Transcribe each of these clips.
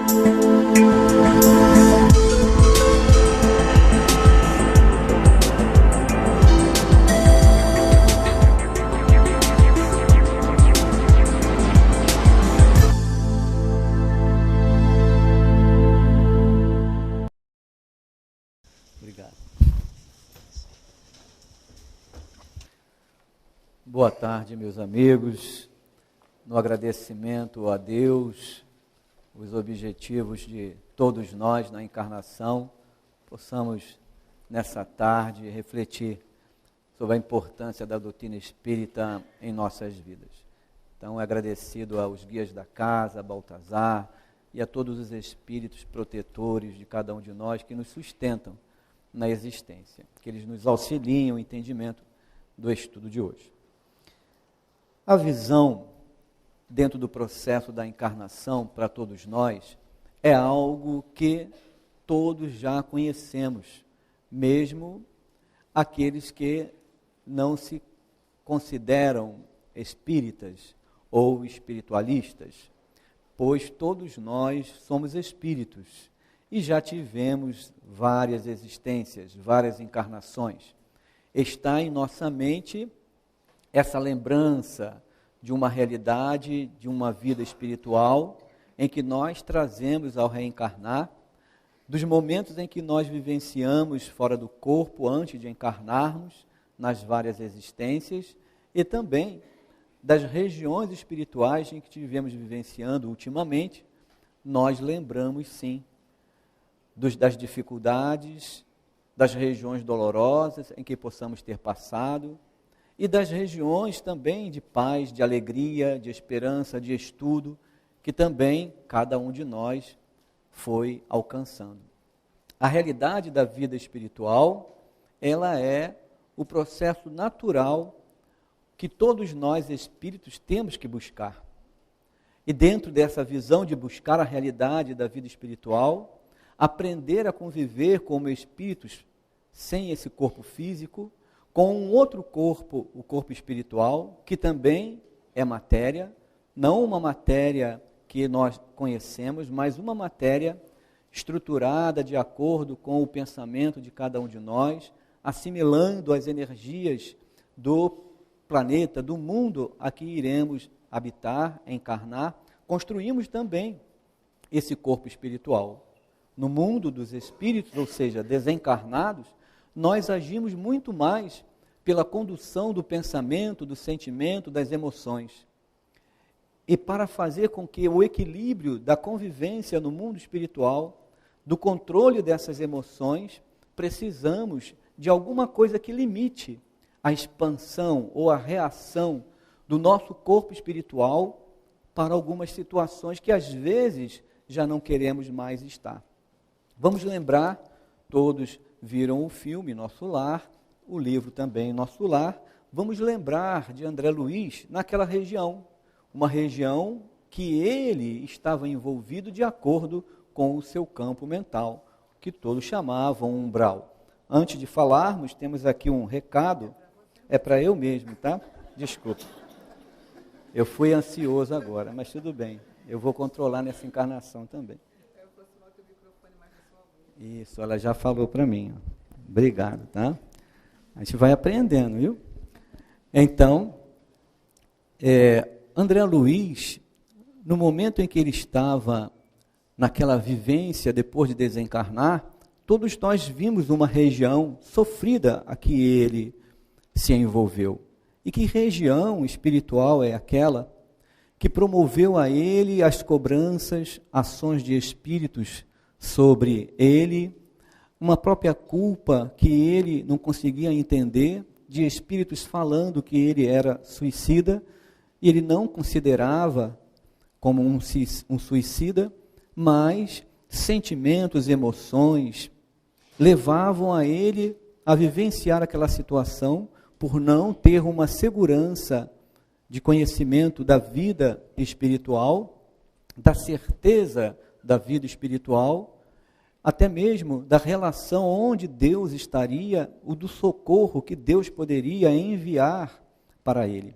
Boa tarde, meus amigos. No agradecimento a Deus, os objetivos de todos nós na encarnação, possamos nessa tarde refletir sobre a importância da doutrina espírita em nossas vidas. Então, agradecido aos guias da casa, a Baltazar e a todos os espíritos protetores de cada um de nós que nos sustentam na existência, que eles nos auxiliem no entendimento do estudo de hoje. A visão dentro do processo da encarnação para todos nós é algo que todos já conhecemos, mesmo aqueles que não se consideram espíritas ou espiritualistas, pois todos nós somos espíritos e já tivemos várias existências, várias encarnações. Está em nossa mente essa lembrança de uma realidade, de uma vida espiritual, em que nós trazemos ao reencarnar, dos momentos em que nós vivenciamos fora do corpo antes de encarnarmos, nas várias existências, e também das regiões espirituais em que estivemos vivenciando ultimamente, nós lembramos sim das dificuldades, das regiões dolorosas em que possamos ter passado, e das regiões também de paz, de alegria, de esperança, de estudo, que também cada um de nós foi alcançando. A realidade da vida espiritual, ela é o processo natural que todos nós espíritos temos que buscar. E dentro dessa visão de buscar a realidade da vida espiritual, aprender a conviver como espíritos sem esse corpo físico, com um outro corpo, o corpo espiritual, que também é matéria, não uma matéria que nós conhecemos, mas uma matéria estruturada de acordo com o pensamento de cada um de nós, assimilando as energias do planeta, do mundo a que iremos habitar, encarnar. Construímos também esse corpo espiritual. No mundo dos espíritos, ou seja, desencarnados, nós agimos muito mais pela condução do pensamento, do sentimento, das emoções. E para fazer com que o equilíbrio da convivência no mundo espiritual, do controle dessas emoções, precisamos de alguma coisa que limite a expansão ou a reação do nosso corpo espiritual para algumas situações que às vezes já não queremos mais estar. Vamos lembrar, todos viram o filme Nosso Lar, o livro também Nosso Lar. Vamos lembrar de André Luiz naquela região, uma região que ele estava envolvido de acordo com o seu campo mental, que todos chamavam umbral. Antes de falarmos, temos aqui um recado, é para eu mesmo, tá? Desculpa. Eu fui ansioso agora, mas tudo bem, eu vou controlar nessa encarnação também. Isso, ela já falou para mim. Obrigado, tá? A gente vai aprendendo, viu? Então, André Luiz, no momento em que ele estava naquela vivência depois de desencarnar, todos nós vimos uma região sofrida a que ele se envolveu. E que região espiritual é aquela que promoveu a ele as cobranças, ações de espíritos sobre ele, uma própria culpa que ele não conseguia entender, de espíritos falando que ele era suicida, e ele não considerava como um suicida, mas sentimentos, emoções, levavam a ele a vivenciar aquela situação por não ter uma segurança de conhecimento da vida espiritual, da certeza da vida espiritual, até mesmo da relação onde Deus estaria, o do socorro que Deus poderia enviar para ele.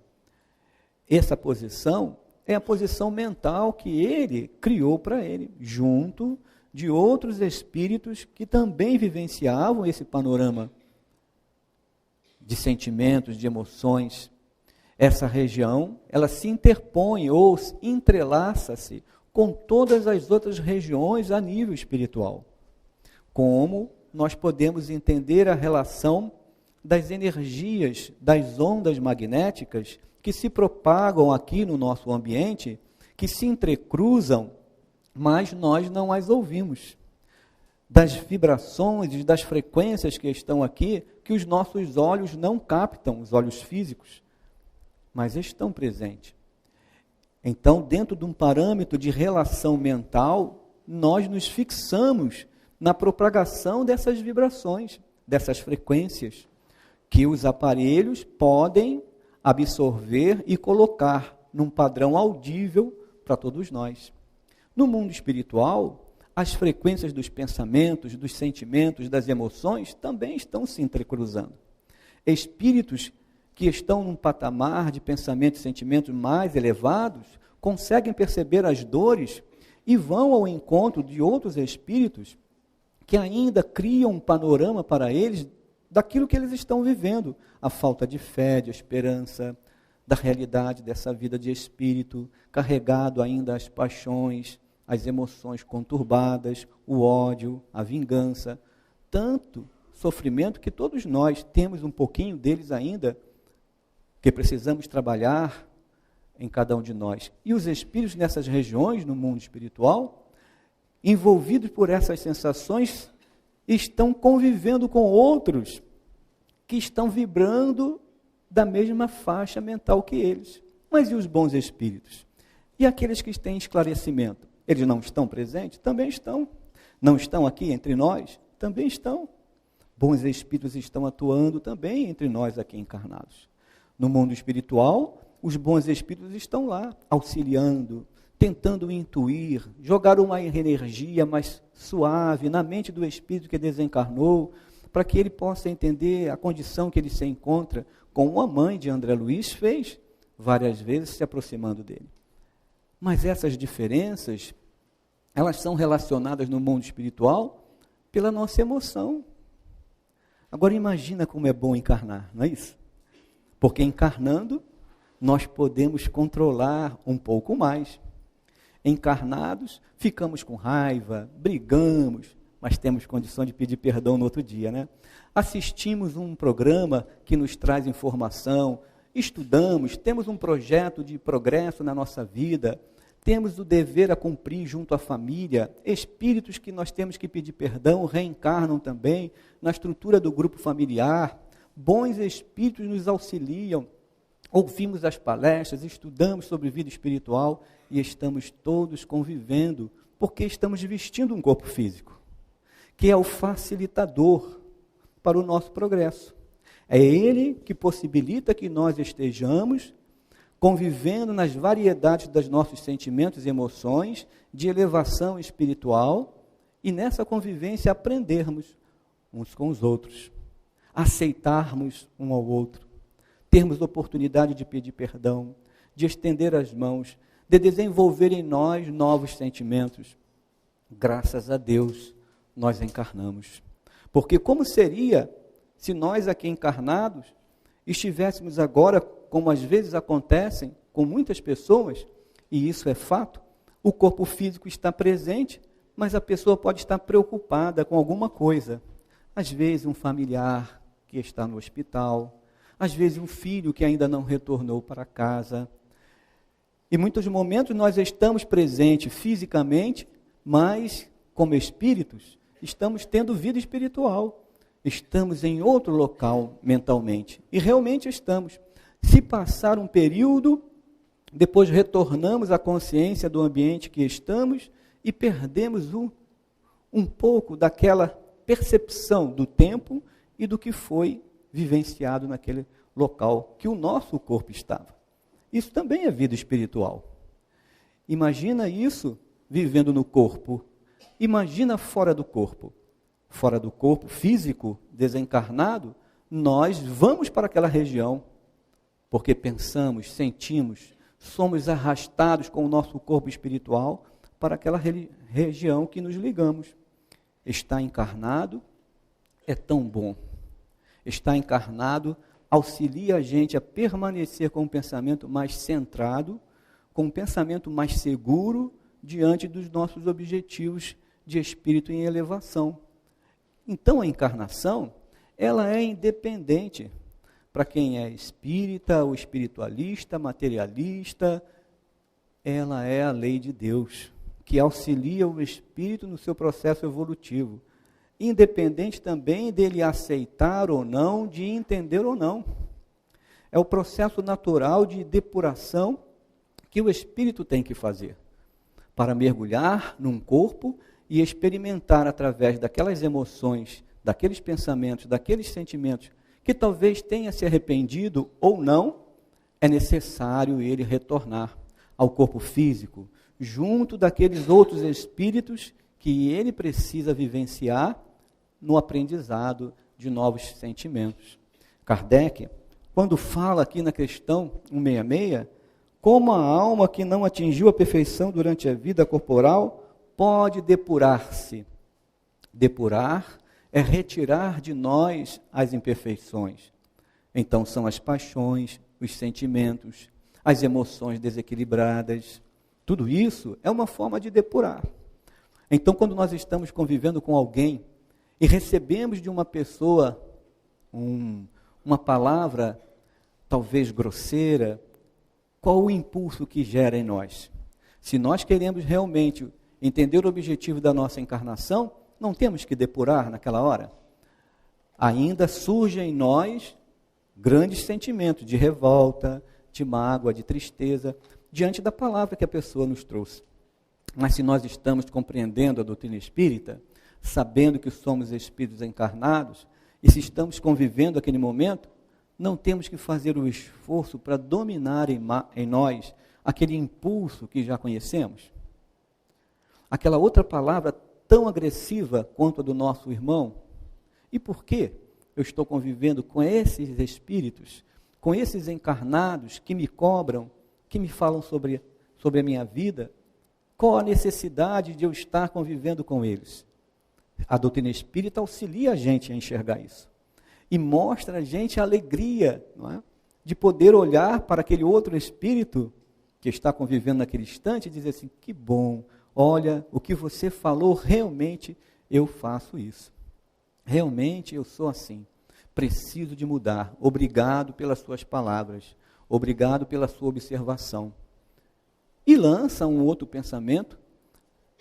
Essa posição é a posição mental que ele criou para ele, junto de outros espíritos que também vivenciavam esse panorama de sentimentos, de emoções. Essa região, ela se interpõe ou entrelaça-se com todas as outras regiões a nível espiritual. Como nós podemos entender a relação das energias, das ondas magnéticas que se propagam aqui no nosso ambiente, que se entrecruzam, mas nós não as ouvimos. Das vibrações e das frequências que estão aqui, que os nossos olhos não captam, os olhos físicos, mas estão presentes. Então, dentro de um parâmetro de relação mental, nós nos fixamos na propagação dessas vibrações, dessas frequências, que os aparelhos podem absorver e colocar num padrão audível para todos nós. No mundo espiritual, as frequências dos pensamentos, dos sentimentos, das emoções também estão se entrecruzando. Espíritos que estão num patamar de pensamentos e sentimentos mais elevados conseguem perceber as dores e vão ao encontro de outros espíritos que ainda criam um panorama para eles daquilo que eles estão vivendo, a falta de fé, de esperança, da realidade dessa vida de espírito, carregado ainda as paixões, as emoções conturbadas, o ódio, a vingança, tanto sofrimento que todos nós temos um pouquinho deles ainda, que precisamos trabalhar em cada um de nós. E os espíritos nessas regiões, no mundo espiritual, envolvidos por essas sensações, estão convivendo com outros que estão vibrando da mesma faixa mental que eles. Mas e os bons espíritos? E aqueles que têm esclarecimento? Eles não estão presentes? Também estão. Não estão aqui entre nós? Também estão. Bons espíritos estão atuando também entre nós aqui encarnados. No mundo espiritual, os bons espíritos estão lá, auxiliando, tentando intuir, jogar uma energia mais suave na mente do espírito que desencarnou, para que ele possa entender a condição que ele se encontra, como a mãe de André Luiz fez várias vezes se aproximando dele. Mas essas diferenças, elas são relacionadas no mundo espiritual pela nossa emoção. Agora imagina como é bom encarnar, não é isso? Porque encarnando, nós podemos controlar um pouco mais. Encarnados, ficamos com raiva, brigamos, mas temos condição de pedir perdão no outro dia, né? Assistimos um programa que nos traz informação, estudamos, temos um projeto de progresso na nossa vida, temos o dever a cumprir junto à família, espíritos que nós temos que pedir perdão, reencarnam também na estrutura do grupo familiar, bons espíritos nos auxiliam, ouvimos as palestras, estudamos sobre vida espiritual e estamos todos convivendo, porque estamos vestindo um corpo físico, que é o facilitador para o nosso progresso. É ele que possibilita que nós estejamos convivendo nas variedades dos nossos sentimentos e emoções de elevação espiritual e nessa convivência aprendermos uns com os outros, aceitarmos um ao outro, termos oportunidade de pedir perdão, de estender as mãos, de desenvolver em nós novos sentimentos. Graças a Deus, nós encarnamos. Porque como seria se nós aqui encarnados estivéssemos agora, como às vezes acontecem com muitas pessoas, e isso é fato, o corpo físico está presente, mas a pessoa pode estar preocupada com alguma coisa. Às vezes um familiar que está no hospital, às vezes um filho que ainda não retornou para casa. Em muitos momentos nós estamos presentes fisicamente, mas como espíritos, estamos tendo vida espiritual. Estamos em outro local mentalmente. E realmente estamos. Se passar um período, depois retornamos à consciência do ambiente que estamos e perdemos um pouco daquela percepção do tempo e do que foi vivenciado naquele local que o nosso corpo estava. Isso também é vida espiritual. Imagina isso vivendo no corpo. Imagina fora do corpo. Fora do corpo físico, desencarnado, nós vamos para aquela região, porque pensamos, sentimos, somos arrastados com o nosso corpo espiritual para aquela região que nos ligamos. Estar encarnado é tão bom. Estar encarnado auxilia a gente a permanecer com um pensamento mais centrado, com um pensamento mais seguro diante dos nossos objetivos de espírito em elevação. Então a encarnação, ela é independente para quem é espírita, ou espiritualista, materialista, ela é a lei de Deus, que auxilia o espírito no seu processo evolutivo, independente também dele aceitar ou não, de entender ou não. É o processo natural de depuração que o espírito tem que fazer para mergulhar num corpo e experimentar através daquelas emoções, daqueles pensamentos, daqueles sentimentos, que talvez tenha se arrependido ou não, é necessário ele retornar ao corpo físico, junto daqueles outros espíritos que ele precisa vivenciar no aprendizado de novos sentimentos. Kardec, quando fala aqui na questão 166, como a alma que não atingiu a perfeição durante a vida corporal pode depurar-se. Depurar é retirar de nós as imperfeições. Então são as paixões, os sentimentos, as emoções desequilibradas. Tudo isso é uma forma de depurar. Então quando nós estamos convivendo com alguém e recebemos de uma pessoa uma palavra talvez grosseira, qual o impulso que gera em nós? Se nós queremos realmente entender o objetivo da nossa encarnação, não temos que depurar naquela hora. Ainda surgem em nós grandes sentimentos de revolta, de mágoa, de tristeza, diante da palavra que a pessoa nos trouxe. Mas se nós estamos compreendendo a doutrina espírita, sabendo que somos espíritos encarnados, e se estamos convivendo aquele momento, não temos que fazer o esforço para dominar em nós aquele impulso que já conhecemos. Aquela outra palavra tão agressiva quanto a do nosso irmão. E por que eu estou convivendo com esses espíritos, com esses encarnados que me cobram, que me falam sobre a minha vida? Qual a necessidade de eu estar convivendo com eles? A doutrina espírita auxilia a gente a enxergar isso. E mostra a gente a alegria, não é? De poder olhar para aquele outro espírito que está convivendo naquele instante e dizer assim, que bom, olha, o que você falou, realmente eu faço isso. Realmente eu sou assim. Preciso de mudar. Obrigado pelas suas palavras. Obrigado pela sua observação. E lança um outro pensamento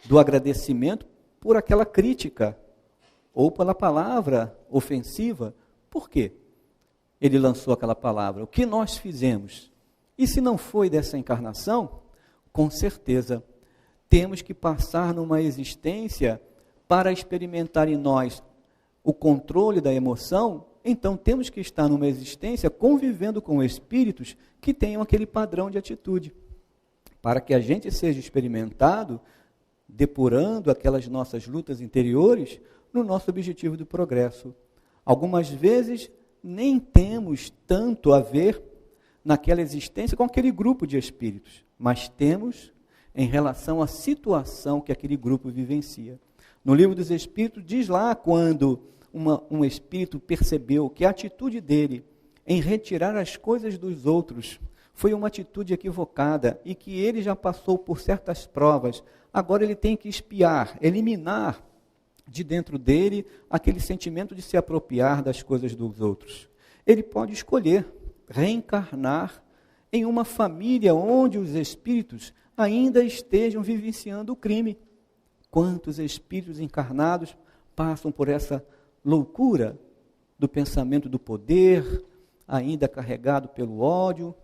do agradecimento por aquela crítica ou pela palavra ofensiva. Por quê? Ele lançou aquela palavra. O que nós fizemos? E se não foi dessa encarnação, com certeza temos que passar numa existência para experimentar em nós o controle da emoção. Então temos que estar numa existência convivendo com espíritos que tenham aquele padrão de atitude, para que a gente seja experimentado, depurando aquelas nossas lutas interiores no nosso objetivo do progresso. Algumas vezes nem temos tanto a ver naquela existência com aquele grupo de espíritos, mas temos em relação à situação que aquele grupo vivencia. No Livro dos Espíritos diz lá quando um espírito percebeu que a atitude dele em retirar as coisas dos outros foi uma atitude equivocada e que ele já passou por certas provas, agora ele tem que expiar, eliminar de dentro dele aquele sentimento de se apropriar das coisas dos outros. Ele pode escolher reencarnar em uma família onde os espíritos ainda estejam vivenciando o crime. Quantos espíritos encarnados passam por essa loucura do pensamento do poder, ainda carregado pelo ódio,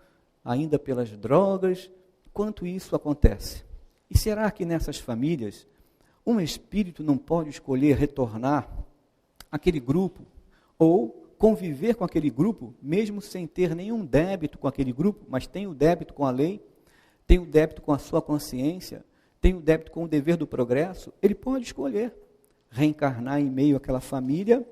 ainda pelas drogas? Quanto isso acontece? E será que nessas famílias um espírito não pode escolher retornar àquele grupo ou conviver com aquele grupo, mesmo sem ter nenhum débito com aquele grupo, mas tem o débito com a lei, tem o débito com a sua consciência, tem o débito com o dever do progresso? Ele pode escolher reencarnar em meio àquela família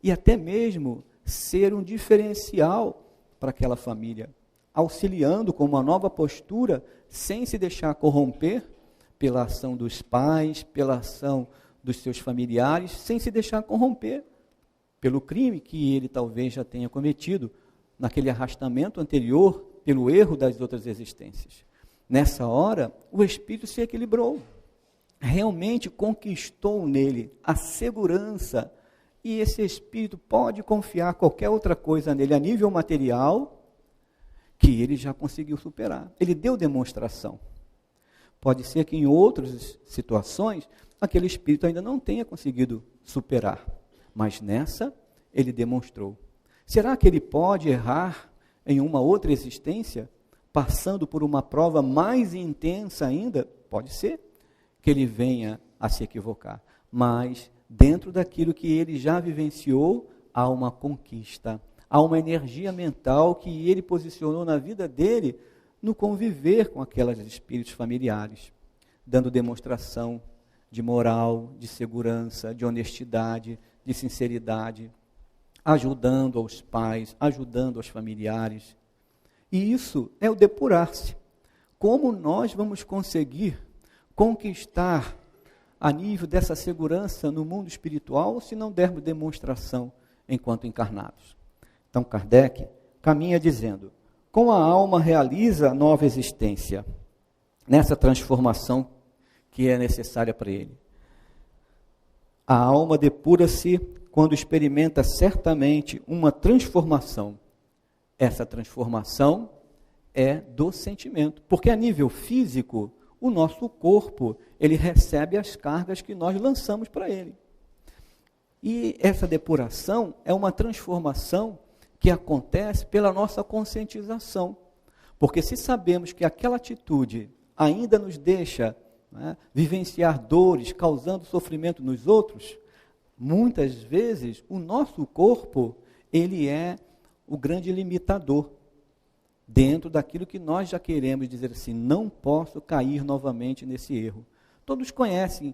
e até mesmo ser um diferencial para aquela família. auxiliando com uma nova postura, sem se deixar corromper pela ação dos pais, pela ação dos seus familiares, sem se deixar corromper pelo crime que ele talvez já tenha cometido naquele arrastamento anterior, pelo erro das outras existências. Nessa hora, o espírito se equilibrou, realmente conquistou nele a segurança, e esse espírito pode confiar qualquer outra coisa nele a nível material, que ele já conseguiu superar. Ele deu demonstração. Pode ser que em outras situações, aquele espírito ainda não tenha conseguido superar, mas nessa ele demonstrou. Será que ele pode errar em uma outra existência, passando por uma prova mais intensa ainda? Pode ser que ele venha a se equivocar, mas dentro daquilo que ele já vivenciou, há uma conquista, há uma energia mental que ele posicionou na vida dele no conviver com aqueles espíritos familiares, dando demonstração de moral, de segurança, de honestidade, de sinceridade, ajudando aos pais, ajudando aos familiares. E isso é o depurar-se. Como nós vamos conseguir conquistar a nível dessa segurança no mundo espiritual se não dermos demonstração enquanto encarnados? Então Kardec caminha dizendo: com a alma realiza a nova existência, nessa transformação que é necessária para ele. A alma depura-se quando experimenta certamente uma transformação. Essa transformação é do sentimento, porque a nível físico, o nosso corpo, ele recebe as cargas que nós lançamos para ele. E essa depuração é uma transformação que acontece pela nossa conscientização. Porque se sabemos que aquela atitude ainda nos deixa vivenciar dores, causando sofrimento nos outros, muitas vezes o nosso corpo, ele é o grande limitador dentro daquilo que nós já queremos dizer assim: não posso cair novamente nesse erro. Todos conhecem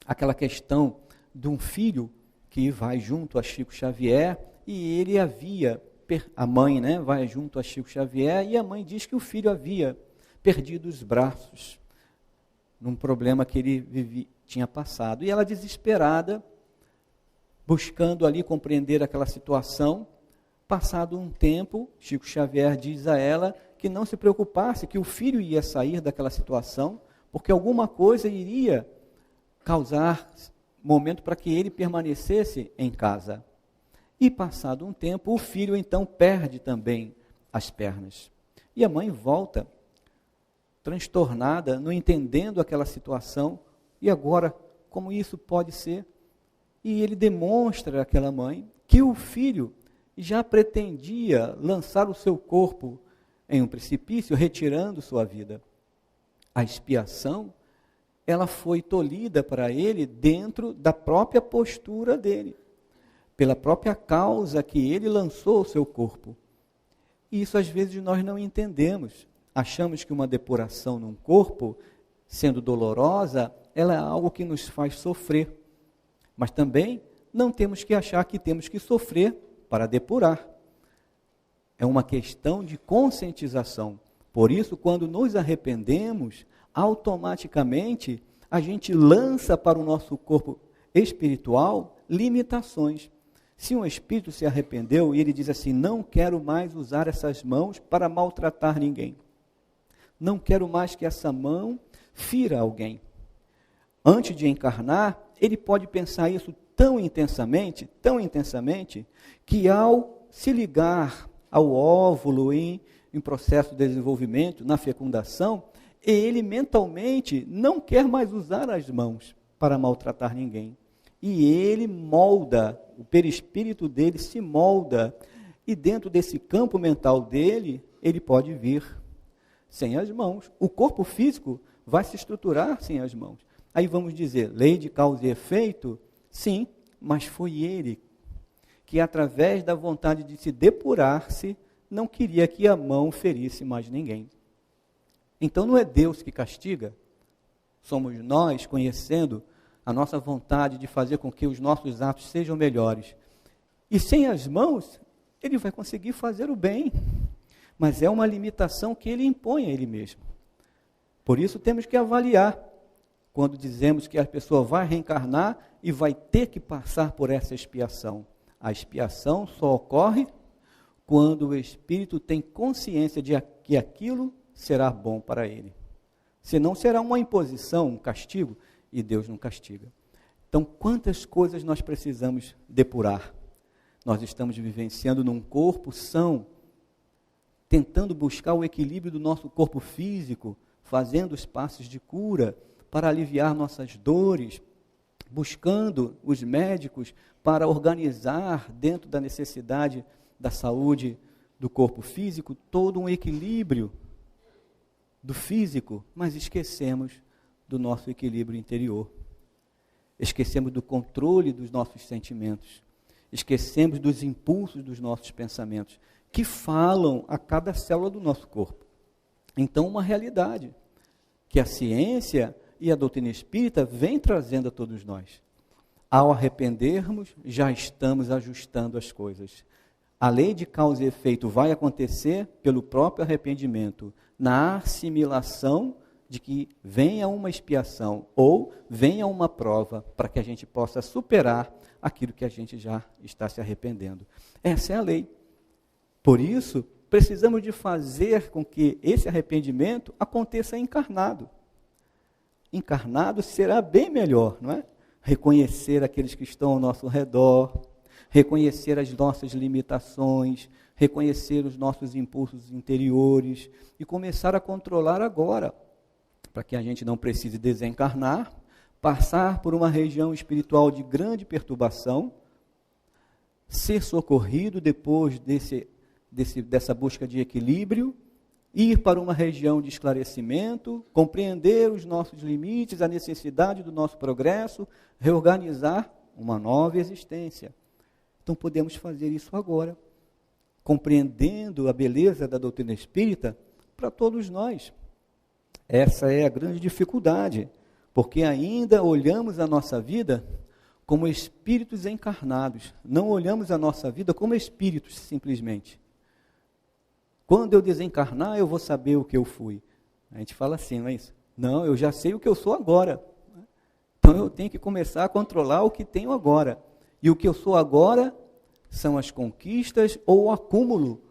aquela questão de um filho que vai junto a Chico Xavier e ele a mãe vai junto a Chico Xavier e a mãe diz que o filho havia perdido os braços num problema que ele tinha passado. E ela, desesperada, buscando ali compreender aquela situação, passado um tempo, Chico Xavier diz a ela que não se preocupasse, que o filho ia sair daquela situação, porque alguma coisa iria causar momento para que ele permanecesse em casa. E passado um tempo, o filho então perde também as pernas. E a mãe volta transtornada, não entendendo aquela situação, e agora, como isso pode ser? E ele demonstra àquela mãe que o filho já pretendia lançar o seu corpo em um precipício, retirando sua vida. A expiação, ela foi tolhida para ele dentro da própria postura dele, pela própria causa que ele lançou o seu corpo. E isso às vezes nós não entendemos. Achamos que uma depuração num corpo, sendo dolorosa, ela é algo que nos faz sofrer. Mas também não temos que achar que temos que sofrer para depurar. É uma questão de conscientização. Por isso, quando nos arrependemos, automaticamente a gente lança para o nosso corpo espiritual limitações. Se um espírito se arrependeu e ele diz assim: não quero mais usar essas mãos para maltratar ninguém. Não quero mais que essa mão fira alguém. Antes de encarnar, ele pode pensar isso tão intensamente, que ao se ligar ao óvulo em processo de desenvolvimento, na fecundação, ele mentalmente não quer mais usar as mãos para maltratar ninguém. E ele molda, o perispírito dele se molda, e dentro desse campo mental dele, ele pode vir sem as mãos. O corpo físico vai se estruturar sem as mãos. Aí vamos dizer, lei de causa e efeito? Sim, mas foi ele que, através da vontade de se depurar-se, não queria que a mão ferisse mais ninguém. Então não é Deus que castiga, somos nós, conhecendo a nossa vontade de fazer com que os nossos atos sejam melhores. E sem as mãos, ele vai conseguir fazer o bem. mas é uma limitação que ele impõe a ele mesmo. Por isso temos que avaliar, quando dizemos que a pessoa vai reencarnar e vai ter que passar por essa expiação. A expiação só ocorre quando o espírito tem consciência de que aquilo será bom para ele. Senão será uma imposição, um castigo, e Deus não castiga. Então, quantas coisas nós precisamos depurar? Nós estamos vivenciando num corpo são, tentando buscar o equilíbrio do nosso corpo físico, fazendo os passos de cura para aliviar nossas dores, buscando os médicos para organizar dentro da necessidade da saúde do corpo físico todo um equilíbrio do físico, mas esquecemos do nosso equilíbrio interior. Esquecemos do controle dos nossos sentimentos. Esquecemos dos impulsos dos nossos pensamentos, que falam a cada célula do nosso corpo. Então, uma realidade que a ciência e a doutrina espírita vem trazendo a todos nós. Ao arrependermos, já estamos ajustando as coisas. A lei de causa e efeito vai acontecer pelo próprio arrependimento, na assimilação de que venha uma expiação ou venha uma prova para que a gente possa superar aquilo que a gente já está se arrependendo. Essa é a lei. Por isso, precisamos de fazer com que esse arrependimento aconteça encarnado. Encarnado será bem melhor, não é? Reconhecer aqueles que estão ao nosso redor, reconhecer as nossas limitações, reconhecer os nossos impulsos interiores e começar a controlar agora, para que a gente não precise desencarnar, passar por uma região espiritual de grande perturbação, ser socorrido depois dessa busca de equilíbrio, ir para uma região de esclarecimento, compreender os nossos limites, a necessidade do nosso progresso, reorganizar uma nova existência. Então podemos fazer isso agora, compreendendo a beleza da doutrina espírita para todos nós. Essa é a grande dificuldade, porque ainda olhamos a nossa vida como espíritos encarnados, não olhamos a nossa vida como espíritos simplesmente. Quando eu desencarnar, eu vou saber o que eu fui. A gente fala assim, não é isso? Não, eu já sei o que eu sou agora. Então eu tenho que começar a controlar o que tenho agora. E o que eu sou agora são as conquistas ou o acúmulo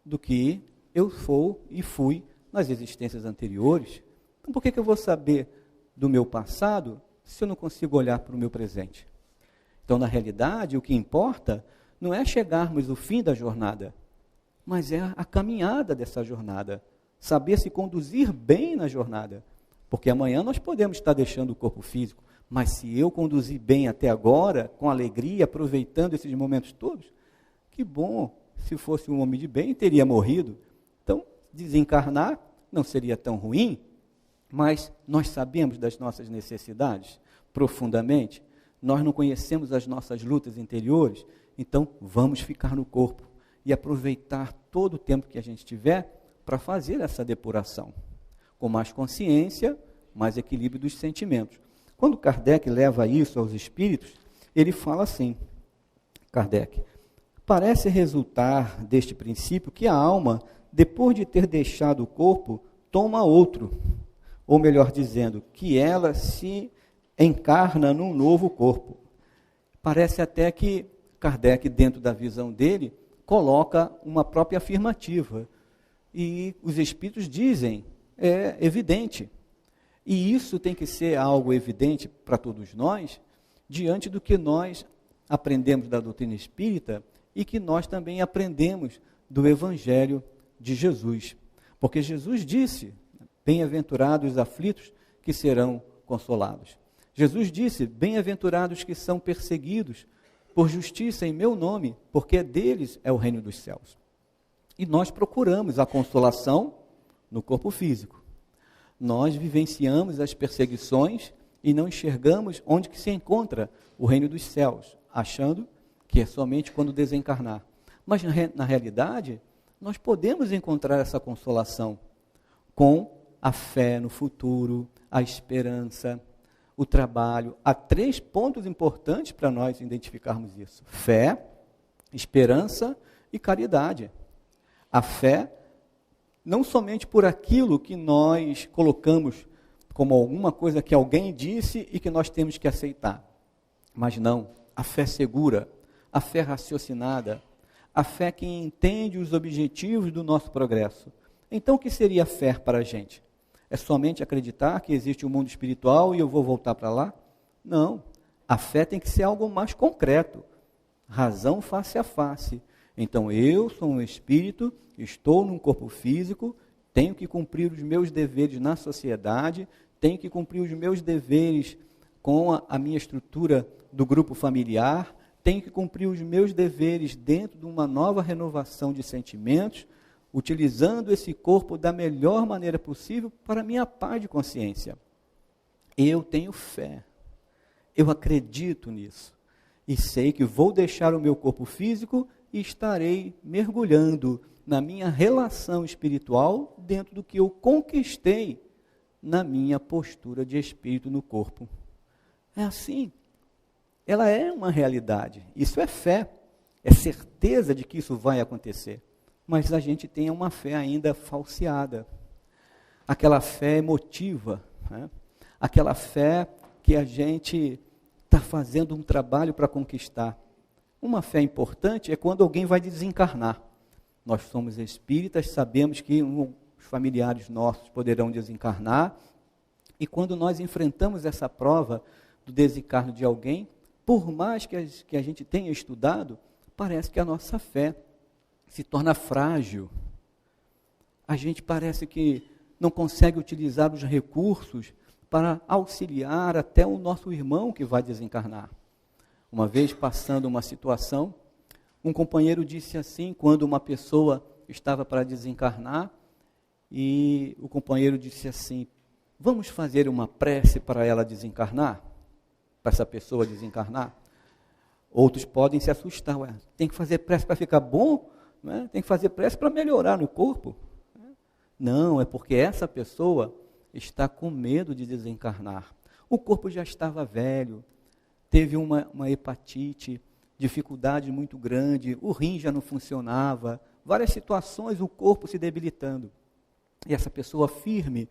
do que eu sou e fui nas existências anteriores. Então por que eu vou saber do meu passado se eu não consigo olhar para o meu presente? Então, na realidade, o que importa não é chegarmos ao fim da jornada, mas é a caminhada dessa jornada, saber se conduzir bem na jornada, porque amanhã nós podemos estar deixando o corpo físico, mas se eu conduzir bem até agora, com alegria, aproveitando esses momentos todos, que bom, se fosse um homem de bem, teria morrido. Então, desencarnar não seria tão ruim, mas nós sabemos das nossas necessidades profundamente, nós não conhecemos as nossas lutas interiores, então vamos ficar no corpo e aproveitar todo o tempo que a gente tiver para fazer essa depuração, com mais consciência, mais equilíbrio dos sentimentos. Quando Kardec leva isso aos espíritos, ele fala assim, Kardec, parece resultar deste princípio que a alma, depois de ter deixado o corpo, toma outro, ou melhor dizendo, que ela se encarna num novo corpo. Parece até que Kardec, dentro da visão dele, coloca uma própria afirmativa. E os espíritos dizem, é evidente. E isso tem que ser algo evidente para todos nós, diante do que nós aprendemos da doutrina espírita e que nós também aprendemos do Evangelho de Jesus. Porque Jesus disse, bem-aventurados os aflitos que serão consolados. Jesus disse, bem-aventurados que são perseguidos por justiça em meu nome, porque deles é o reino dos céus. E nós procuramos a consolação no corpo físico. Nós vivenciamos as perseguições e não enxergamos onde que se encontra o reino dos céus, achando que é somente quando desencarnar. Mas na realidade, nós podemos encontrar essa consolação com a fé no futuro, a esperança, o trabalho. Há 3 pontos importantes para nós identificarmos isso: fé, esperança e caridade. A fé não somente por aquilo que nós colocamos como alguma coisa que alguém disse e que nós temos que aceitar. Mas não, a fé segura, a fé raciocinada, a fé que entende os objetivos do nosso progresso. Então, o que seria a fé para a gente? É somente acreditar que existe um mundo espiritual e eu vou voltar para lá? Não, a fé tem que ser algo mais concreto, razão face a face. Então, eu sou um espírito, estou num corpo físico, tenho que cumprir os meus deveres na sociedade, tenho que cumprir os meus deveres com a minha estrutura do grupo familiar, tenho que cumprir os meus deveres dentro de uma nova renovação de sentimentos, utilizando esse corpo da melhor maneira possível para a minha paz de consciência. Eu tenho fé, eu acredito nisso, e sei que vou deixar o meu corpo físico e estarei mergulhando na minha relação espiritual dentro do que eu conquistei na minha postura de espírito no corpo. É assim. Ela é uma realidade. Isso é fé. É certeza de que isso vai acontecer. Mas a gente tem uma fé ainda falseada. Aquela fé emotiva. Né? Aquela fé que a gente está fazendo um trabalho para conquistar. Uma fé importante é quando alguém vai desencarnar. Nós somos espíritas, sabemos que os familiares nossos poderão desencarnar. E quando nós enfrentamos essa prova do desencarno de alguém, por mais que a gente tenha estudado, parece que a nossa fé se torna frágil. A gente parece que não consegue utilizar os recursos para auxiliar até o nosso irmão que vai desencarnar. Uma vez passando uma situação, um companheiro disse assim, quando uma pessoa estava para desencarnar, e o companheiro disse assim, vamos fazer uma prece para ela desencarnar? Para essa pessoa desencarnar? Outros podem se assustar, ué, tem que fazer prece para ficar bom? Não é? Tem que fazer prece para melhorar no corpo? Não, é porque essa pessoa está com medo de desencarnar. O corpo já estava velho, teve uma hepatite, dificuldade muito grande, o rim já não funcionava, várias situações, o corpo se debilitando. E essa pessoa firme,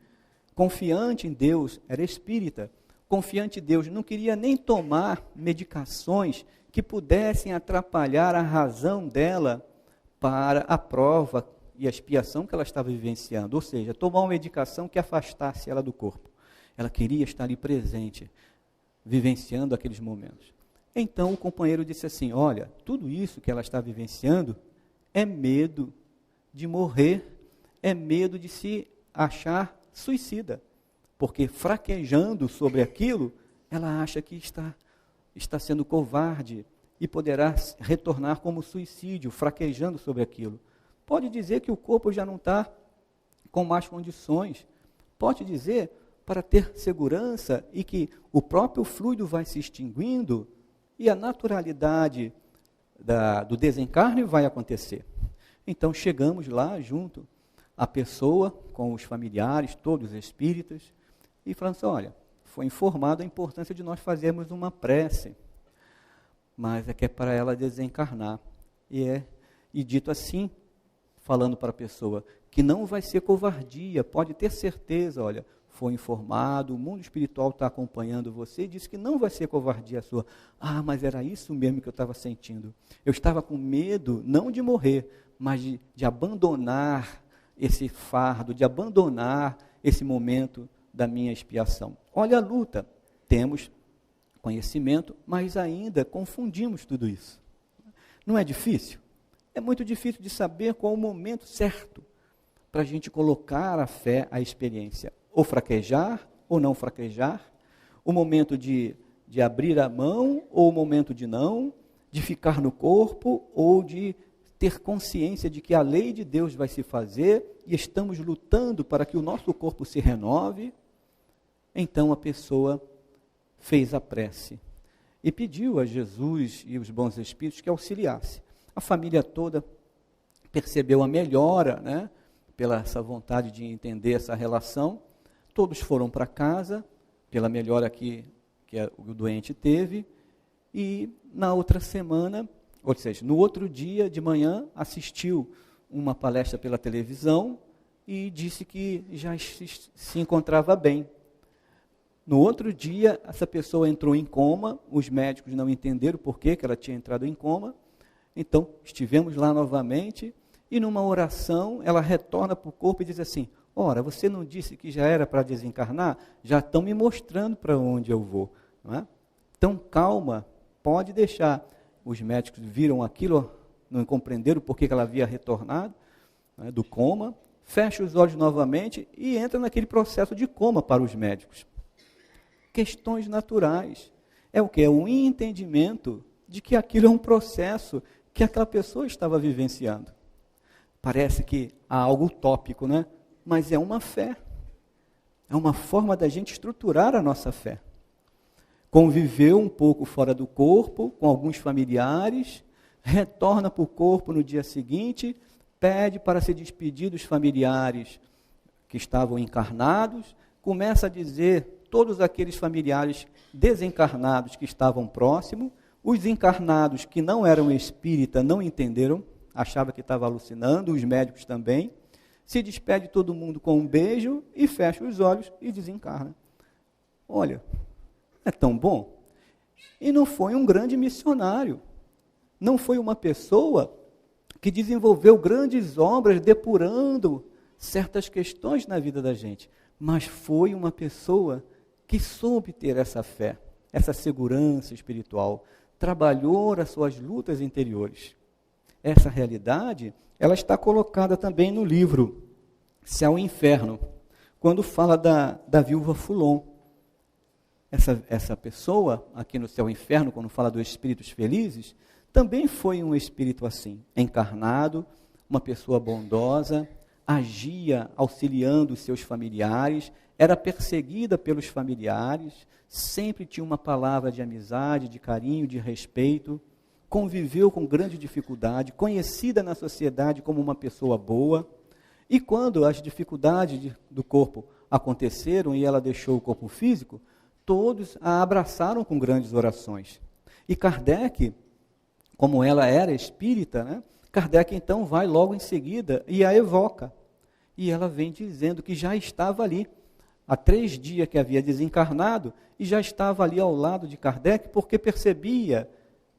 confiante em Deus, era espírita, confiante em Deus, não queria nem tomar medicações que pudessem atrapalhar a razão dela para a prova e a expiação que ela estava vivenciando, ou seja, tomar uma medicação que afastasse ela do corpo. Ela queria estar ali presente, vivenciando aqueles momentos. Então o companheiro disse assim, olha, tudo isso que ela está vivenciando é medo de morrer, é medo de se achar suicida, porque fraquejando sobre aquilo, ela acha que está sendo covarde e poderá retornar como suicídio, fraquejando sobre aquilo. Pode dizer que o corpo já não está com mais condições, pode dizer para ter segurança e que o próprio fluido vai se extinguindo e a naturalidade do desencarne vai acontecer. Então chegamos lá junto, a pessoa com os familiares, todos os espíritas, e falando assim, olha, foi informado a importância de nós fazermos uma prece, mas é que é para ela desencarnar. E dito assim, falando para a pessoa, que não vai ser covardia, pode ter certeza, olha, foi informado, o mundo espiritual está acompanhando você e disse que não vai ser covardia sua. Ah, mas era isso mesmo que eu estava sentindo. Eu estava com medo, não de morrer, mas de abandonar esse fardo, de abandonar esse momento da minha expiação. Olha a luta, temos conhecimento, mas ainda confundimos tudo isso. Não é difícil? É muito difícil de saber qual o momento certo para a gente colocar a fé, a experiência. Ou fraquejar, ou não fraquejar, o momento de abrir a mão, ou o momento de não, de ficar no corpo, ou de ter consciência de que a lei de Deus vai se fazer, e estamos lutando para que o nosso corpo se renove. Então a pessoa fez a prece, e pediu a Jesus e os bons espíritos que auxiliasse. A família toda percebeu a melhora, né, pela essa vontade de entender essa relação. Todos foram para casa, pela melhora que o doente teve, e na outra semana, ou seja, no outro dia de manhã, assistiu uma palestra pela televisão, e disse que já se encontrava bem. No outro dia, essa pessoa entrou em coma, os médicos não entenderam por que ela tinha entrado em coma, então estivemos lá novamente, e numa oração ela retorna para o corpo e diz assim: ora, você não disse que já era para desencarnar? Já estão me mostrando para onde eu vou. Não é? Então calma, pode deixar. Os médicos viram aquilo, não compreenderam por que ela havia retornado, né, do coma, fecha os olhos novamente e entra naquele processo de coma para os médicos. Questões naturais. É o que? É o entendimento de que aquilo é um processo que aquela pessoa estava vivenciando. Parece que há algo utópico, né? Mas é uma fé. É uma forma da gente estruturar a nossa fé. Conviveu um pouco fora do corpo, com alguns familiares, retorna para o corpo no dia seguinte, pede para se despedir dos familiares que estavam encarnados, começa a dizer todos aqueles familiares desencarnados que estavam próximos, os encarnados que não eram espírita não entenderam, achavam que estava alucinando, os médicos também, se despede todo mundo com um beijo e fecha os olhos e desencarna. Olha, é tão bom. E não foi um grande missionário, não foi uma pessoa que desenvolveu grandes obras depurando certas questões na vida da gente, mas foi uma pessoa que soube ter essa fé, essa segurança espiritual, trabalhou as suas lutas interiores. Essa realidade, ela está colocada também no livro Céu e Inferno, quando fala da viúva Fulon. Essa pessoa, aqui no Céu e Inferno, quando fala dos espíritos felizes, também foi um espírito assim, encarnado, uma pessoa bondosa, agia auxiliando os seus familiares, era perseguida pelos familiares, sempre tinha uma palavra de amizade, de carinho, de respeito, conviveu com grande dificuldade, conhecida na sociedade como uma pessoa boa, e quando as dificuldades do corpo aconteceram e ela deixou o corpo físico, todos a abraçaram com grandes orações. E Kardec, como ela era espírita, né, Kardec então vai logo em seguida e a evoca. E ela vem dizendo que já estava ali, há 3 dias que havia desencarnado, e já estava ali ao lado de Kardec, porque percebia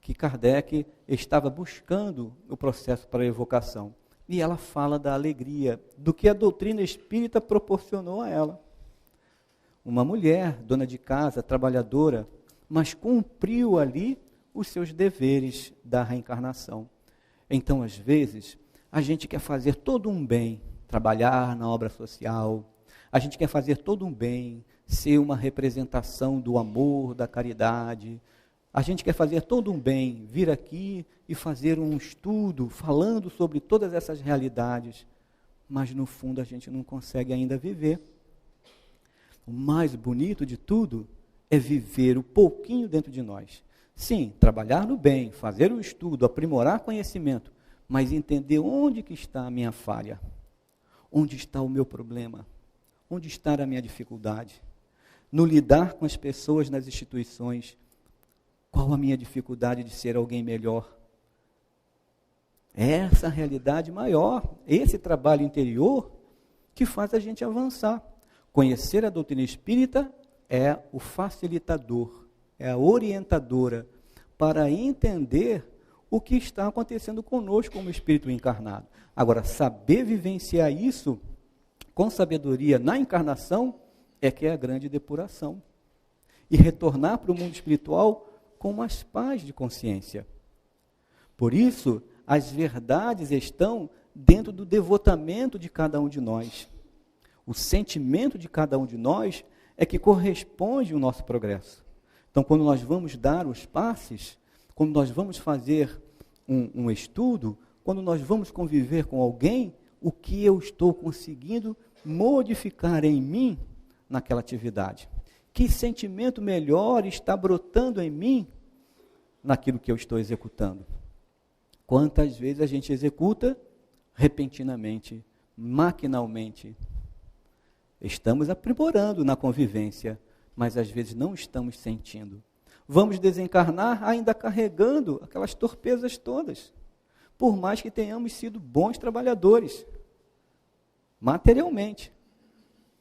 que Kardec estava buscando o processo para a evocação. E ela fala da alegria, do que a doutrina espírita proporcionou a ela. Uma mulher, dona de casa, trabalhadora, mas cumpriu ali os seus deveres da reencarnação. Então, às vezes, a gente quer fazer todo um bem, trabalhar na obra social, a gente quer fazer todo um bem, ser uma representação do amor, da caridade, a gente quer fazer todo um bem, vir aqui e fazer um estudo falando sobre todas essas realidades, mas no fundo a gente não consegue ainda viver. O mais bonito de tudo é viver o pouquinho dentro de nós. Sim, trabalhar no bem, fazer o estudo, aprimorar conhecimento, mas entender onde que está a minha falha, onde está o meu problema, onde está a minha dificuldade, no lidar com as pessoas nas instituições, qual a minha dificuldade de ser alguém melhor. Essa realidade maior, esse trabalho interior que faz a gente avançar. Conhecer a doutrina espírita é o facilitador, é a orientadora para entender o que está acontecendo conosco como espírito encarnado. Agora, saber vivenciar isso com sabedoria na encarnação é que é a grande depuração. E retornar para o mundo espiritual com mais paz de consciência. Por isso, as verdades estão dentro do devotamento de cada um de nós. O sentimento de cada um de nós é que corresponde ao nosso progresso. Então, quando nós vamos dar os passes, quando nós vamos fazer um estudo, quando nós vamos conviver com alguém, o que eu estou conseguindo modificar em mim naquela atividade? Que sentimento melhor está brotando em mim naquilo que eu estou executando? Quantas vezes a gente executa repentinamente, maquinalmente? Estamos aprimorando na convivência, mas às vezes não estamos sentindo. Vamos desencarnar ainda carregando aquelas torpezas todas, por mais que tenhamos sido bons trabalhadores. materialmente.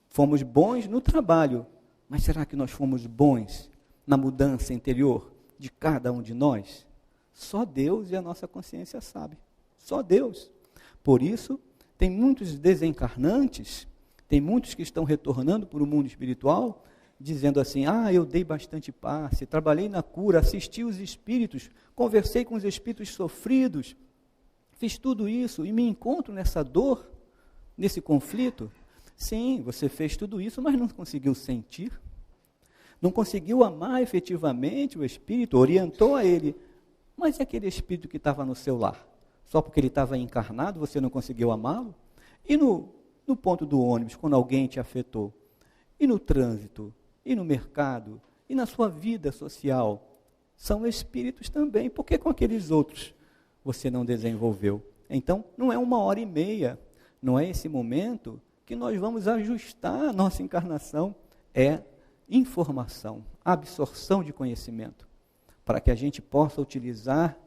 Fomos bons no trabalho, mas será que nós fomos bons na mudança interior de cada um de nós? Só Deus e a nossa consciência sabe. Só Deus. Por isso, tem muitos desencarnantes, tem muitos que estão retornando para o mundo espiritual, dizendo assim, eu dei bastante passe, trabalhei na cura, assisti os espíritos, conversei com os espíritos sofridos, fiz tudo isso e me encontro nessa dor, nesse conflito. Sim, você fez tudo isso, mas não conseguiu sentir, não conseguiu amar efetivamente o espírito, orientou a ele, mas e aquele espírito que estava no seu lar? Só porque ele estava encarnado, você não conseguiu amá-lo? E no ponto do ônibus, quando alguém te afetou? E no trânsito? E no mercado? E na sua vida social? São espíritos também. Por que com aqueles outros você não desenvolveu? Então, não é 1h30, não é esse momento que nós vamos ajustar a nossa encarnação. É informação, absorção de conhecimento, para que a gente possa utilizar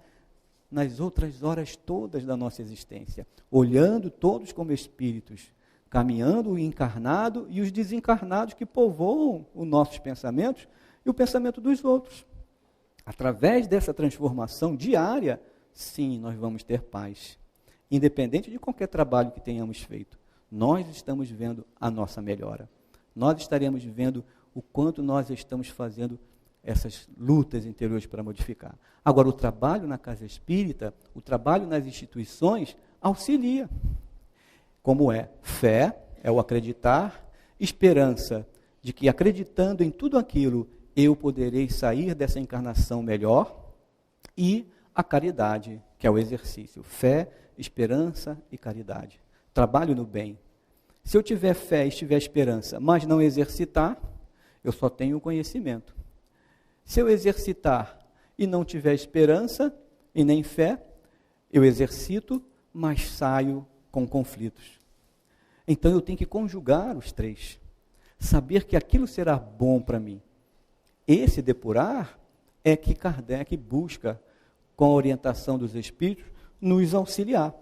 nas outras horas todas da nossa existência, olhando todos como espíritos, caminhando o encarnado e os desencarnados que povoam os nossos pensamentos e o pensamento dos outros. Através dessa transformação diária, sim, nós vamos ter paz. Independente de qualquer trabalho que tenhamos feito, nós estamos vendo a nossa melhora. Nós estaremos vendo o quanto nós estamos fazendo essas lutas interiores para modificar. Agora, o trabalho na casa espírita, o trabalho nas instituições, auxilia. Como é? Fé é o acreditar, esperança de que acreditando em tudo aquilo, eu poderei sair dessa encarnação melhor, e a caridade, que é o exercício. Fé, esperança e caridade. Trabalho no bem. Se eu tiver fé e tiver esperança, mas não exercitar, eu só tenho conhecimento. Se eu exercitar e não tiver esperança e nem fé, eu exercito, mas saio com conflitos. Então eu tenho que conjugar os três. Saber que aquilo será bom para mim. Esse depurar é que Kardec busca, com a orientação dos espíritos, nos auxiliar,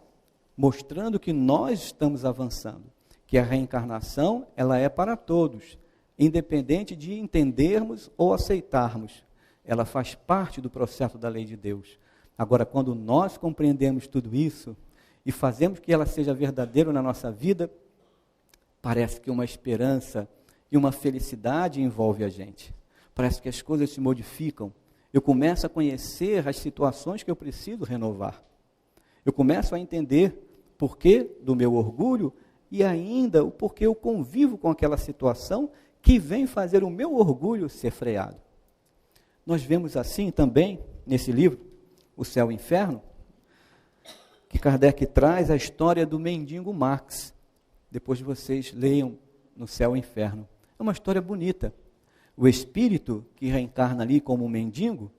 mostrando que nós estamos avançando, que a reencarnação ela é para todos, independente de entendermos ou aceitarmos. Ela faz parte do processo da lei de Deus. Agora, quando nós compreendemos tudo isso e fazemos que ela seja verdadeira na nossa vida, parece que uma esperança e uma felicidade envolve a gente. Parece que as coisas se modificam. Eu começo a conhecer as situações que eu preciso renovar. Eu começo a entender porquê do meu orgulho e ainda o porquê eu convivo com aquela situação que vem fazer o meu orgulho ser freado. Nós vemos assim também, nesse livro, O Céu e o Inferno, que Kardec traz a história do mendigo Marx. Depois vocês leiam No Céu e o Inferno. É uma história bonita. O espírito que reencarna ali como um mendigo,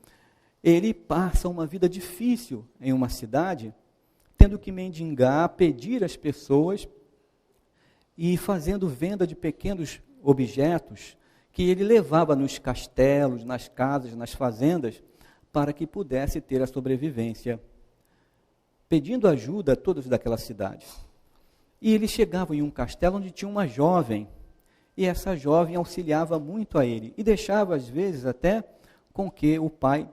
ele passa uma vida difícil em uma cidade, tendo que mendigar, pedir às pessoas e fazendo venda de pequenos objetos que ele levava nos castelos, nas casas, nas fazendas, para que pudesse ter a sobrevivência, pedindo ajuda a todos daquela cidade. E ele chegava em um castelo onde tinha uma jovem, e essa jovem auxiliava muito a ele, e deixava às vezes até com que o pai,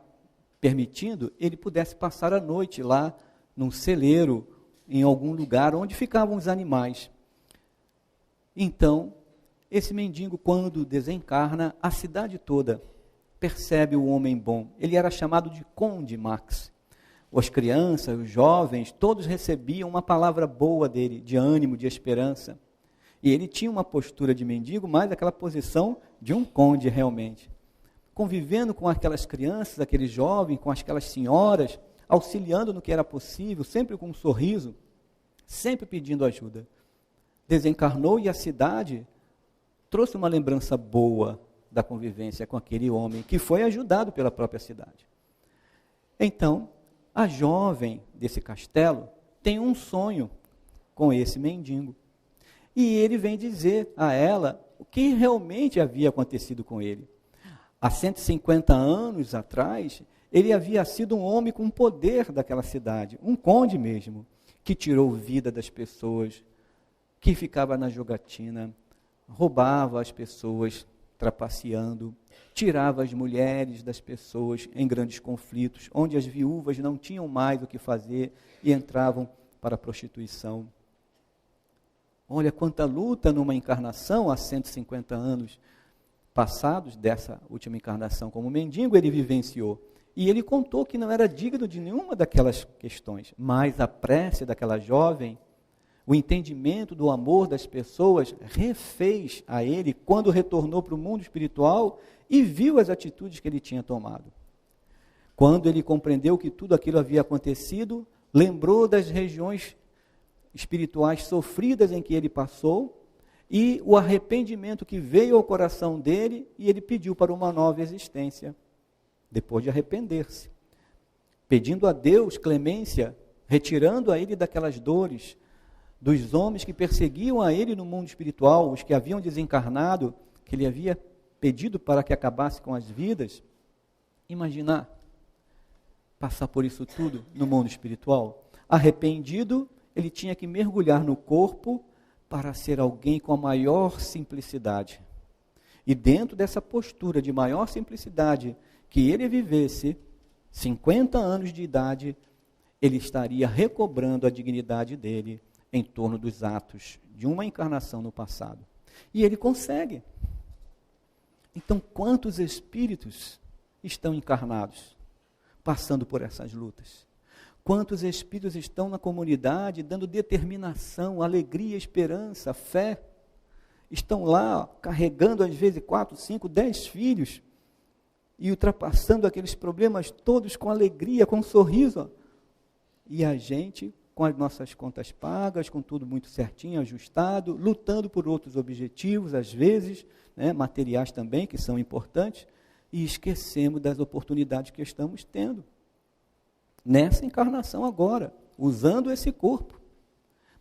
permitindo, ele pudesse passar a noite lá num celeiro, em algum lugar onde ficavam os animais. Então, esse mendigo, quando desencarna, a cidade toda percebe o homem bom. Ele era chamado de Conde Marx. As crianças, os jovens, todos recebiam uma palavra boa dele, de ânimo, de esperança. E ele tinha uma postura de mendigo, mas aquela posição de um conde realmente. Convivendo com aquelas crianças, aqueles jovens, com aquelas senhoras, auxiliando no que era possível, sempre com um sorriso, sempre pedindo ajuda. Desencarnou e a cidade trouxe uma lembrança boa da convivência com aquele homem, que foi ajudado pela própria cidade. Então, a jovem desse castelo tem um sonho com esse mendigo. E ele vem dizer a ela o que realmente havia acontecido com ele. Há 150 anos atrás, ele havia sido um homem com poder daquela cidade, um conde mesmo, que tirou vida das pessoas, que ficava na jogatina, roubava as pessoas, trapaceando, tirava as mulheres das pessoas em grandes conflitos, onde as viúvas não tinham mais o que fazer e entravam para a prostituição. Olha quanta luta numa encarnação há 150 anos passados dessa última encarnação como mendigo ele vivenciou. E ele contou que não era digno de nenhuma daquelas questões, mas a prece daquela jovem, o entendimento do amor das pessoas refez a ele quando retornou para o mundo espiritual e viu as atitudes que ele tinha tomado. Quando ele compreendeu que tudo aquilo havia acontecido, lembrou das regiões espirituais sofridas em que ele passou e o arrependimento que veio ao coração dele e ele pediu para uma nova existência, depois de arrepender-se, pedindo a Deus clemência, retirando a ele daquelas dores, dos homens que perseguiam a ele no mundo espiritual, os que haviam desencarnado, que ele havia pedido para que acabasse com as vidas. Imaginar passar por isso tudo no mundo espiritual. Arrependido, ele tinha que mergulhar no corpo para ser alguém com a maior simplicidade. E dentro dessa postura de maior simplicidade que ele vivesse, 50 anos de idade, ele estaria recobrando a dignidade dele em torno dos atos de uma encarnação no passado. E ele consegue. Então, quantos espíritos estão encarnados, passando por essas lutas? Quantos espíritos estão na comunidade, dando determinação, alegria, esperança, fé? Estão lá, carregando às vezes 4, 5, 10 filhos, e ultrapassando aqueles problemas todos com alegria, com um sorriso. E a gente, com as nossas contas pagas, com tudo muito certinho, ajustado, lutando por outros objetivos, às vezes, materiais também, que são importantes, e esquecemos das oportunidades que estamos tendo. Nessa encarnação agora, usando esse corpo.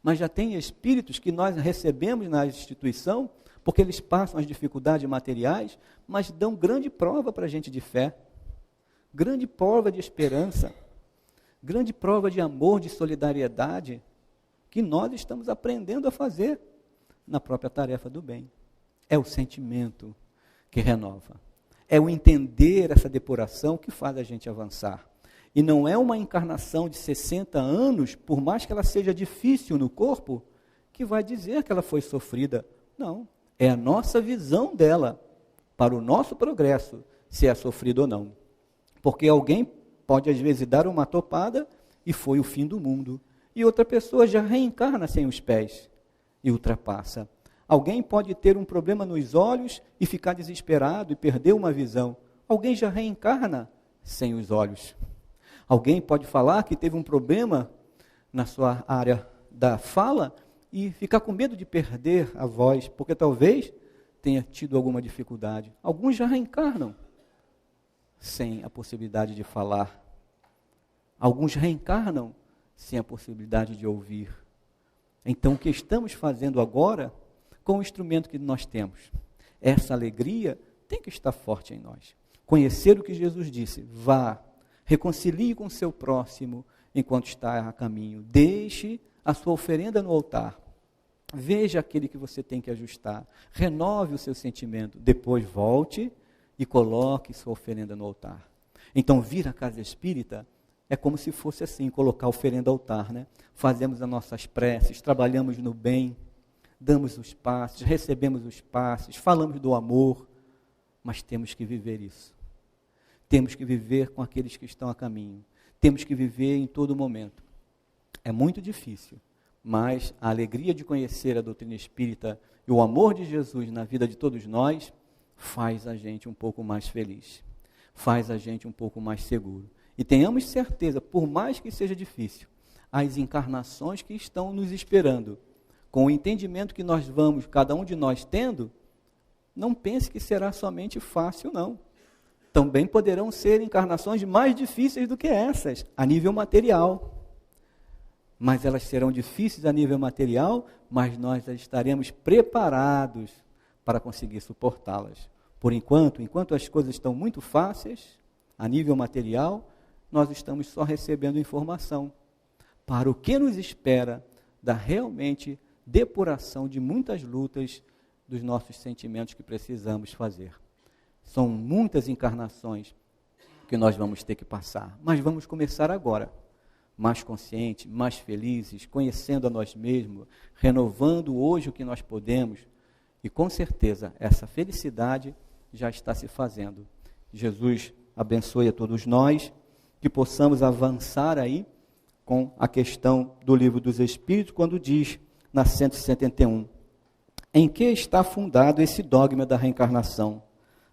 Mas já tem espíritos que nós recebemos na instituição, porque eles passam as dificuldades materiais, mas dão grande prova para a gente de fé, grande prova de esperança, grande prova de amor, de solidariedade, que nós estamos aprendendo a fazer na própria tarefa do bem. É o sentimento que renova. É o entender essa depuração que faz a gente avançar. E não é uma encarnação de 60 anos, por mais que ela seja difícil no corpo, que vai dizer que ela foi sofrida. Não, é a nossa visão dela, para o nosso progresso, se é sofrido ou não. Porque alguém pode às vezes dar uma topada e foi o fim do mundo. E outra pessoa já reencarna sem os pés e ultrapassa. Alguém pode ter um problema nos olhos e ficar desesperado e perder uma visão. Alguém já reencarna sem os olhos. Alguém pode falar que teve um problema na sua área da fala e ficar com medo de perder a voz, porque talvez tenha tido alguma dificuldade. Alguns já reencarnam sem a possibilidade de falar. Alguns reencarnam sem a possibilidade de ouvir. Então, o que estamos fazendo agora com o instrumento que nós temos? Essa alegria tem que estar forte em nós. Conhecer o que Jesus disse, vá, reconcilie com o seu próximo enquanto está a caminho. Deixe a sua oferenda no altar. Veja aquele que você tem que ajustar. Renove o seu sentimento. Depois volte e coloque sua oferenda no altar. Então, vir à casa espírita é como se fosse assim, colocar a oferenda ao altar, né? Fazemos as nossas preces, trabalhamos no bem, damos os passos, recebemos os passos, falamos do amor, mas temos que viver isso. Temos que viver com aqueles que estão a caminho. Temos que viver em todo momento. É muito difícil, mas a alegria de conhecer a doutrina espírita e o amor de Jesus na vida de todos nós faz a gente um pouco mais feliz, faz a gente um pouco mais seguro. E tenhamos certeza, por mais que seja difícil, as encarnações que estão nos esperando, com o entendimento que nós vamos, cada um de nós tendo, não pense que será somente fácil, não. Também poderão ser encarnações mais difíceis do que essas, a nível material. Mas elas serão difíceis a nível material, mas nós estaremos preparados para conseguir suportá-las. Por enquanto as coisas estão muito fáceis, a nível material, nós estamos só recebendo informação. Para o que nos espera realmente depuração de muitas lutas dos nossos sentimentos que precisamos fazer. São muitas encarnações que nós vamos ter que passar, mas vamos começar agora, mais conscientes, mais felizes, conhecendo a nós mesmos, renovando hoje o que nós podemos, e com certeza essa felicidade já está se fazendo. Jesus abençoe a todos nós, que possamos avançar aí com a questão do Livro dos Espíritos, quando diz na 171, em que está fundado esse dogma da reencarnação?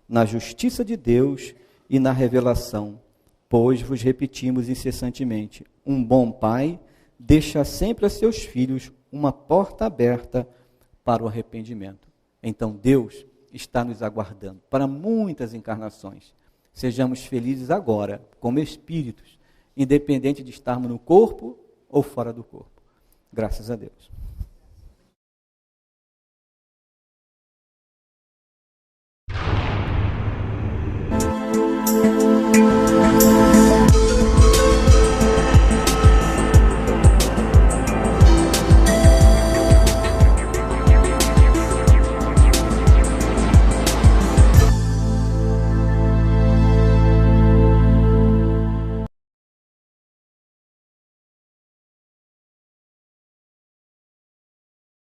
Na justiça de Deus e na revelação, pois vos repetimos incessantemente, um bom pai deixa sempre a seus filhos uma porta aberta para o arrependimento. Então Deus está nos aguardando para muitas encarnações. Sejamos felizes agora, como espíritos, independente de estarmos no corpo ou fora do corpo. Graças a Deus.